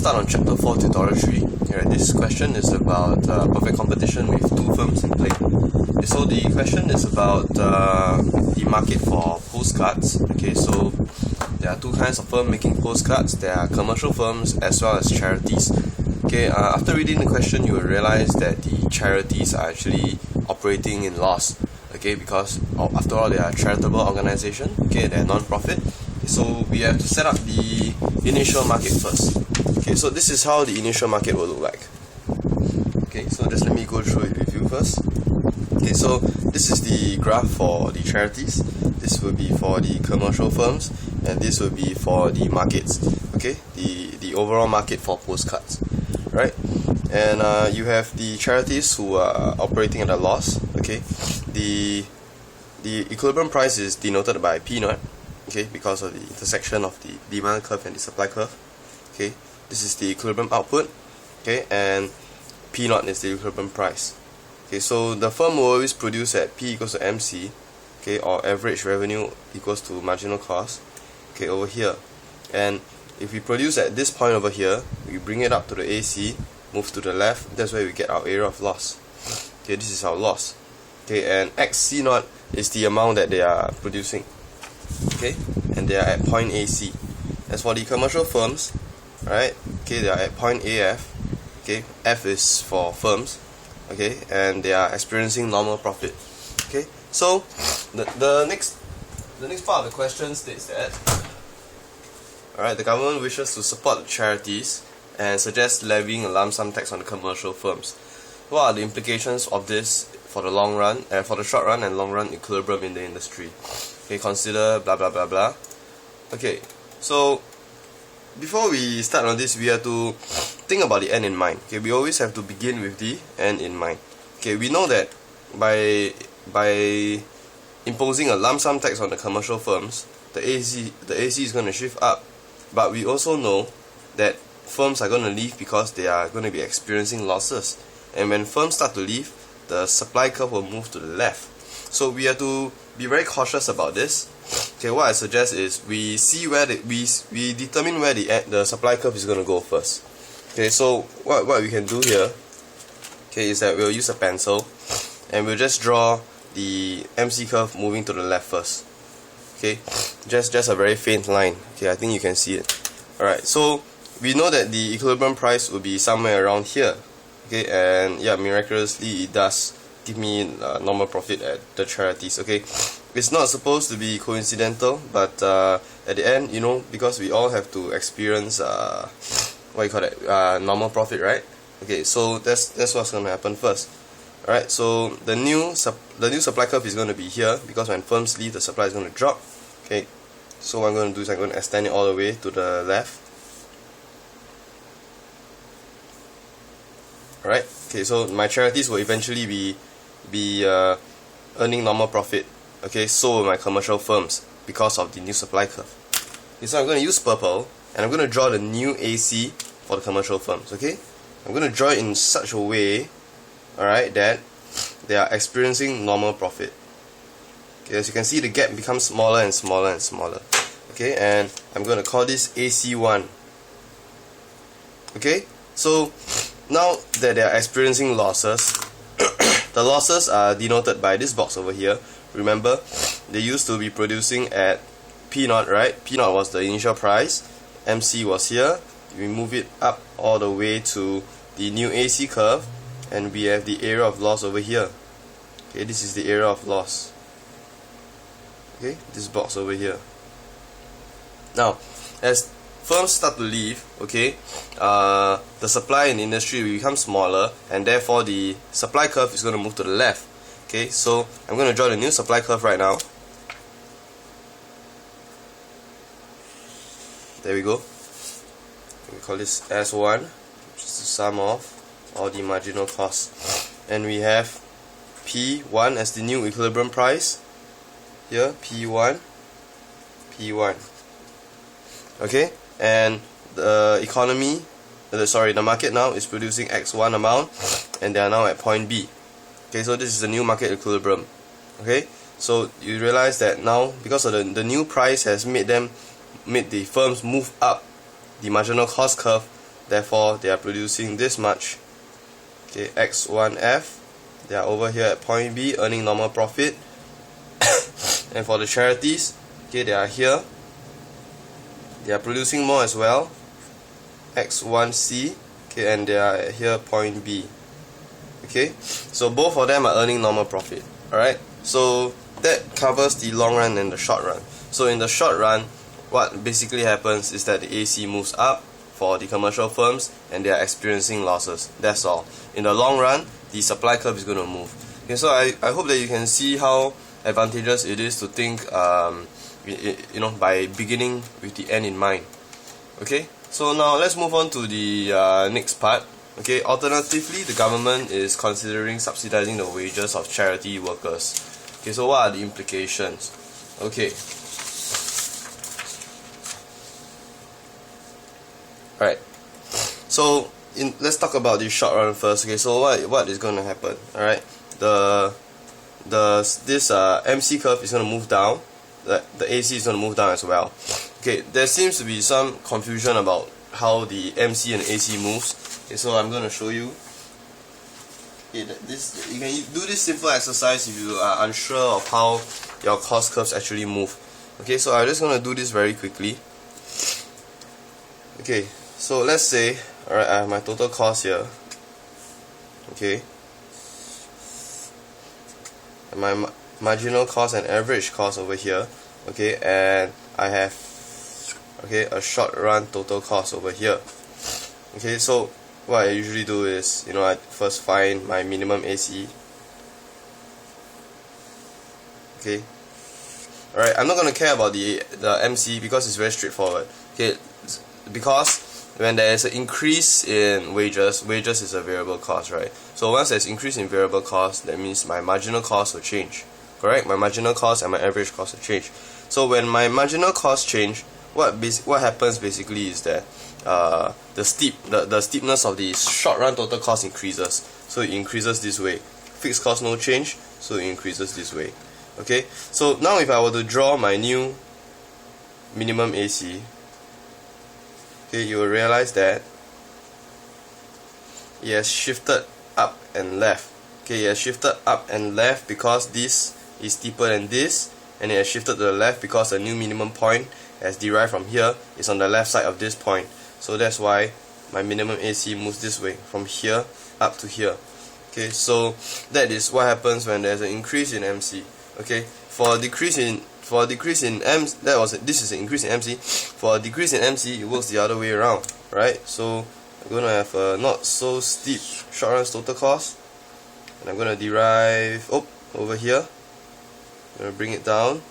start on chapter 4 tutorial 3. Alright, this question is about perfect competition with two firms in play. Okay, so the question is about the market for postcards. Okay, so there are two kinds of firms making postcards. There are commercial firms as well as charities. Okay, after reading the question, you will realize that the charities are actually operating in loss. Okay, because after all, they are a charitable organization. Okay, they are non-profit. So we have to set up the initial market first. Okay, so this is how the initial market will look like. Okay, so just let me go through it with you first. Okay, so this is the graph for the charities, this will be for the commercial firms, and this will be for the markets. Okay, the overall market for postcards, right? And you have the charities who are operating at a loss. Okay, the equilibrium price is denoted by P naught. Okay, because of the intersection of the demand curve and the supply curve. Okay, this is the equilibrium output. Okay, and P naught is the equilibrium price. Okay, so the firm will always produce at P equals to MC. Okay, or average revenue equals to marginal cost. Okay, over here. And if we produce at this point over here, we bring it up to the AC, move to the left, that's where we get our area of loss. Okay, this is our loss. Okay, and XC naught is the amount that they are producing. Okay, and they are at point AC. As for the commercial firms, right, okay, they are at point AF. Okay, F is for firms. Okay, and they are experiencing normal profit. Okay, so the next part of the question states that, alright, the government wishes to support the charities and suggests levying a lump sum tax on the commercial firms. What are the implications of this for the long run, for the short run and long run equilibrium in the industry? Okay, consider blah blah blah blah. Okay, so before we start on this, we have to think about the end in mind. Okay, we always have to begin with the end in mind. Okay, we know that by imposing a lump sum tax on the commercial firms, the AC is going to shift up. But we also know that firms are going to leave because they are going to be experiencing losses. And when firms start to leave, the supply curve will move to the left. So we have to be very cautious about this. Okay, what I suggest is we see where we determine where the supply curve is going to go first. Okay, so what we can do here, okay, is that we'll use a pencil and we'll just draw the MC curve moving to the left first. Okay, just a very faint line. Okay, I think you can see it. Alright, so we know that the equilibrium price will be somewhere around here. Okay, and yeah, miraculously it does give me normal profit at the charities. Okay, it's not supposed to be coincidental, but at the end, you know, because we all have to experience normal profit, right? Okay, so that's what's going to happen first. Alright, so the new supply curve is going to be here, because when firms leave, the supply is going to drop. Okay, so what I'm going to do is I'm going to extend it all the way to the left. Alright, okay, so my charities will eventually be earning normal profit. Okay, so will my commercial firms because of the new supply curve. Okay, so I'm going to use purple and I'm going to draw the new AC for the commercial firms. Okay, I'm going to draw it in such a way, alright, that they are experiencing normal profit. Okay, as you can see, the gap becomes smaller and smaller and smaller. Okay, and I'm going to call this AC1. Okay, so now that they are experiencing losses, the losses are denoted by this box over here. Remember, they used to be producing at P naught, right? P naught was the initial price, MC was here. We move it up all the way to the new AC curve, and we have the area of loss over here. Okay, this is the area of loss. Okay, this box over here. Now, as firms start to leave, okay, the supply in the industry will become smaller, and therefore the supply curve is going to move to the left. Okay, so I'm going to draw the new supply curve right now. There we go. We call this S1, which is the sum of all the marginal costs. And we have P1 as the new equilibrium price. Here, P1. Okay, and the economy, the market now is producing X1 amount, and they are now at point B. Okay, so this is the new market equilibrium. Okay, so you realize that now, because of the new price has made the firms move up the marginal cost curve therefore they are producing this much. Okay, X1F, they are over here at point B earning normal profit. And for the charities, okay, they are here, they are producing more as well, X1C, okay, and they are here point B. Okay, so both of them are earning normal profit. Alright, so that covers the long run and the short run. So in the short run, what basically happens is that the AC moves up for the commercial firms and they are experiencing losses. That's all. In the long run, the supply curve is going to move. Okay, so I hope that you can see how advantageous it is to think by beginning with the end in mind. Okay, so now let's move on to the next part. Okay, alternatively, the government is considering subsidizing the wages of charity workers. Okay, so what are the implications? Okay, alright, so let's talk about the short run first. Okay, so what is going to happen? Alright, this MC curve is going to move down. The AC is going to move down as well. Okay, there seems to be some confusion about how the MC and AC moves. Okay, so I'm going to show you. Okay, you can do this simple exercise if you are unsure of how your cost curves actually move. Okay, so I'm just going to do this very quickly. Okay, so let's say, alright, I have my total cost here. Okay, and my marginal cost and average cost over here. Okay, and I have a short run total cost over here. Okay, so what I usually do is, I first find my minimum AC. Okay, alright, I'm not going to care about the MC because it's very straightforward. Okay, because when there is an increase in wages is a variable cost, right? So once there's increase in variable cost, that means my marginal cost will change. Correct? My marginal cost and my average cost will change. So when my marginal cost change, what happens basically is that the steepness of the short run total cost increases. So it increases this way. Fixed cost no change, so it increases this way. Okay? So now if I were to draw my new minimum AC, okay, you will realize that it has shifted up and left. Okay, it has shifted up and left because this is steeper than this, and it has shifted to the left because the new minimum point as derived from here is on the left side of this point. So that's why my minimum AC moves this way, from here up to here. Okay, so that is what happens when there's an increase in MC. Okay, for a decrease in MC, this is an increase in MC. For a decrease in MC, it works the other way around, right? So I'm gonna have a not so steep short run total cost, and I'm gonna derive over here. I'm gonna bring it down.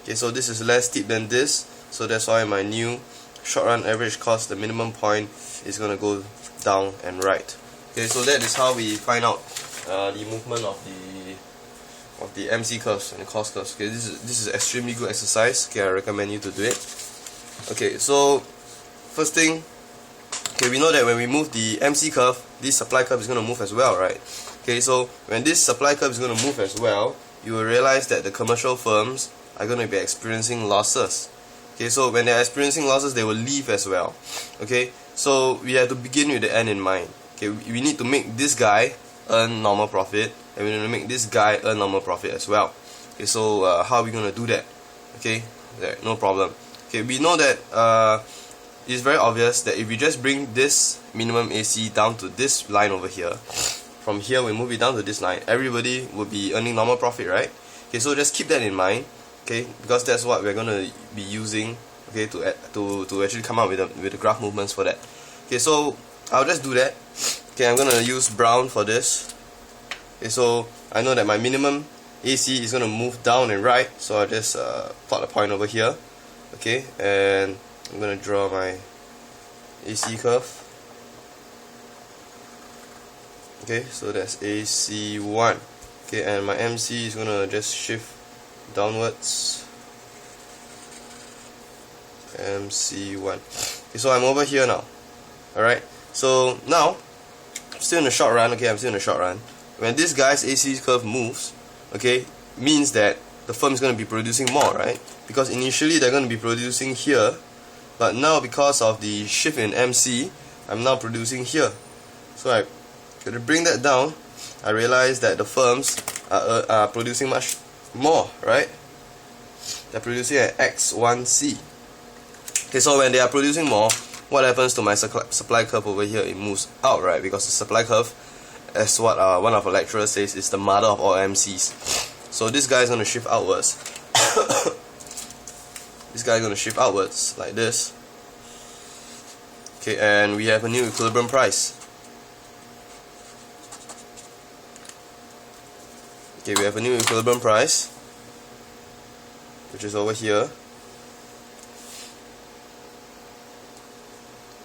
Okay, so this is less steep than this, so that's why my new short run average cost, the minimum point, is gonna go down and right. Okay, so that is how we find out the movement of the MC curves and the cost curves. Okay, this is extremely good exercise. Okay, I recommend you to do it. Okay, so first thing, okay, we know that when we move the MC curve, this supply curve is going to move as well, right? Okay, so when this supply curve is going to move as well, you will realize that the commercial firms are going to be experiencing losses. Okay, so when they are experiencing losses, they will leave as well. Okay, so we have to begin with the end in mind. Okay, we need to make this guy earn normal profit, and we need to make this guy earn normal profit as well. Okay, so how are we going to do that? Okay, there, no problem. Okay, we know that it's very obvious that if we just bring this minimum AC down to this line over here, from here we move it down to this line, everybody will be earning normal profit, right? Okay, so just keep that in mind. Okay, because that's what we're going to be using, okay, to actually come up with the graph movements for that. Okay, so I'll just do that. Okay, I'm going to use brown for this. Okay, so I know that my minimum AC is going to move down and right, so I'll just plot a point over here. Okay, and I'm going to draw my AC curve. Okay, so that's AC1. Okay, and my MC is going to just shift downwards. MC1. Okay, so I'm over here now. Alright, so now I'm still in the short run. Okay, I'm still in the short run. When this guy's AC curve moves, okay, means that the firm is going to be producing more, right? Because initially they're going to be producing here, but now because of the shift in MC, I'm now producing here. So I to bring that down, I realize that the firms are producing much more, right? They're producing at X1C. Okay, so when they are producing more, what happens to my supply curve over here? It moves out, right? Because the supply curve, as what one of our lecturers says, is the mother of all MCs. So this guy is going to shift outwards. This guy is going to shift outwards like this. Okay, and we have a new equilibrium price. Okay, we have a new equilibrium price, which is over here,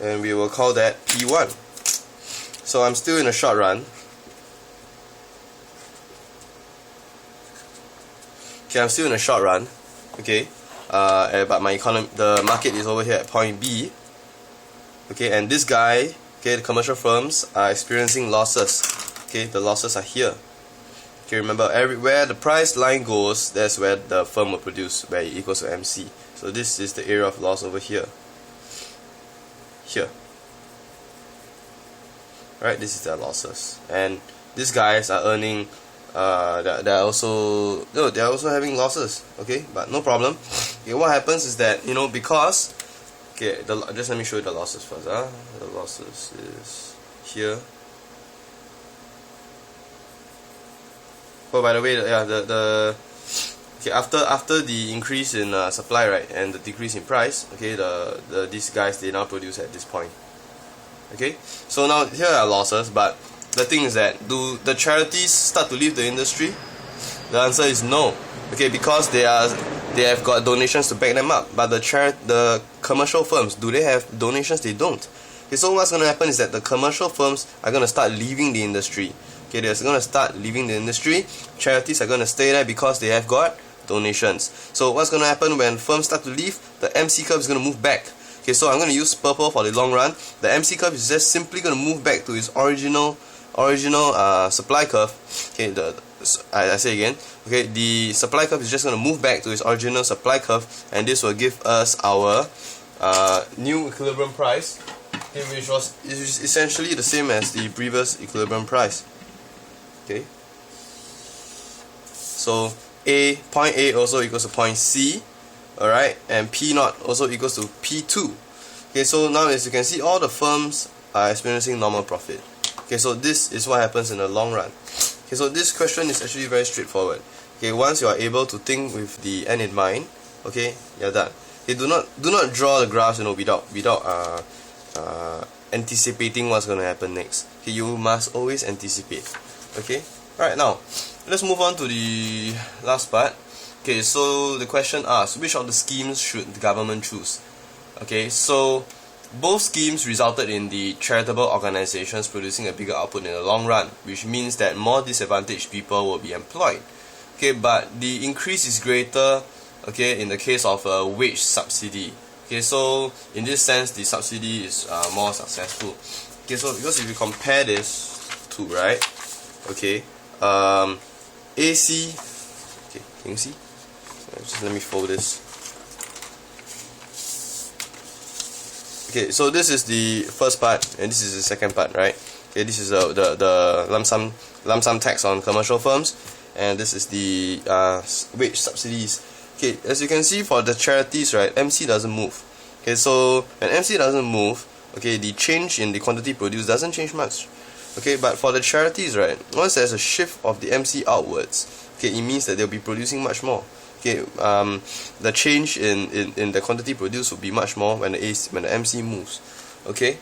and we will call that P1. So I'm still in a short run. Okay, I'm still in a short run. Okay, but the market is over here at point B. Okay, and this guy, okay, the commercial firms are experiencing losses. Okay, the losses are here. Okay, remember, everywhere the price line goes, that's where the firm will produce, where it equals to MC. So this is the area of loss over here. Here. Right, this is their losses. And these guys are earning, they're also having losses. Okay, but no problem. Okay, what happens is that, because, okay, just let me show you the losses first. The losses is here. Oh, by the way, yeah, okay, after the increase in supply, right, and the decrease in price, okay, these guys, they now produce at this point. Okay, so now here are losses, but the thing is that, do the charities start to leave the industry? The answer is no. Okay, because they have got donations to back them up, but the commercial firms, do they have donations? They don't. Okay, so what's going to happen is that the commercial firms are going to start leaving the industry. Okay, they're going to start leaving the industry. Charities are going to stay there because they have got donations. So what's going to happen when firms start to leave? The MC curve is going to move back. Okay, so I'm going to use purple for the long run. The MC curve is just simply going to move back to its original supply curve. Okay, I say again. Okay, the supply curve is just going to move back to its original supply curve, and this will give us our new equilibrium price, okay, which is essentially the same as the previous equilibrium price. Okay, so point A also equals to point C, alright, and P0 also equals to P2. Okay, so now as you can see, all the firms are experiencing normal profit. Okay, so this is what happens in the long run. Okay, so this question is actually very straightforward. Okay, once you are able to think with the end in mind, okay, you're done. Okay, do not draw the graphs, without anticipating what's going to happen next. Okay, you must always anticipate. Okay, alright, now let's move on to the last part. Okay, so the question asks, which of the schemes should the government choose? Okay, so both schemes resulted in the charitable organizations producing a bigger output in the long run, which means that more disadvantaged people will be employed. Okay, but the increase is greater, okay, in the case of a wage subsidy. Okay, so in this sense, the subsidy is more successful. Okay, so because if you compare this two, right? Okay, AC. Okay, can you see? Just let me fold this. Okay, so this is the first part, and this is the second part, right? Okay, this is the lump sum tax on commercial firms, and this is the wage subsidies. Okay, as you can see, for the charities, right, MC doesn't move. Okay, so when MC doesn't move, okay, the change in the quantity produced doesn't change much. Okay, but for the charities, right, once there's a shift of the MC outwards, okay, it means that they'll be producing much more. Okay, the change in the quantity produced will be much more when the MC moves. Okay,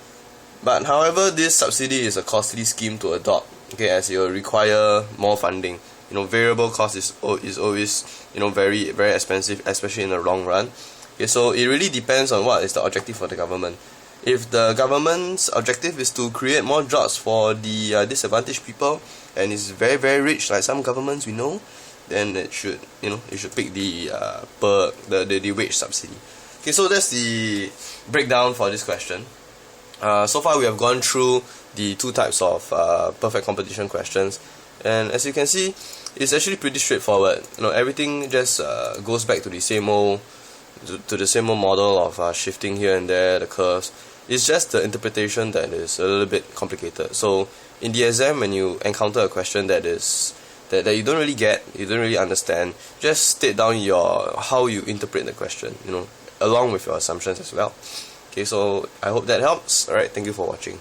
but however, this subsidy is a costly scheme to adopt. Okay, as it will require more funding. Variable cost is always very very expensive, especially in the long run. Okay, so it really depends on what is the objective for the government. If the government's objective is to create more jobs for the disadvantaged people, and is very very rich like some governments we know, then it should pick the wage subsidy. Okay, so that's the breakdown for this question. So far we have gone through the two types of perfect competition questions, and as you can see, it's actually pretty straightforward. Everything just goes back to the same old to the same old model of shifting here and there, the curves. It's just the interpretation that is a little bit complicated. So in the exam, when you encounter a question that you don't really get, you don't really understand, just state down how you interpret the question, along with your assumptions as well. Okay, so I hope that helps. Alright, thank you for watching.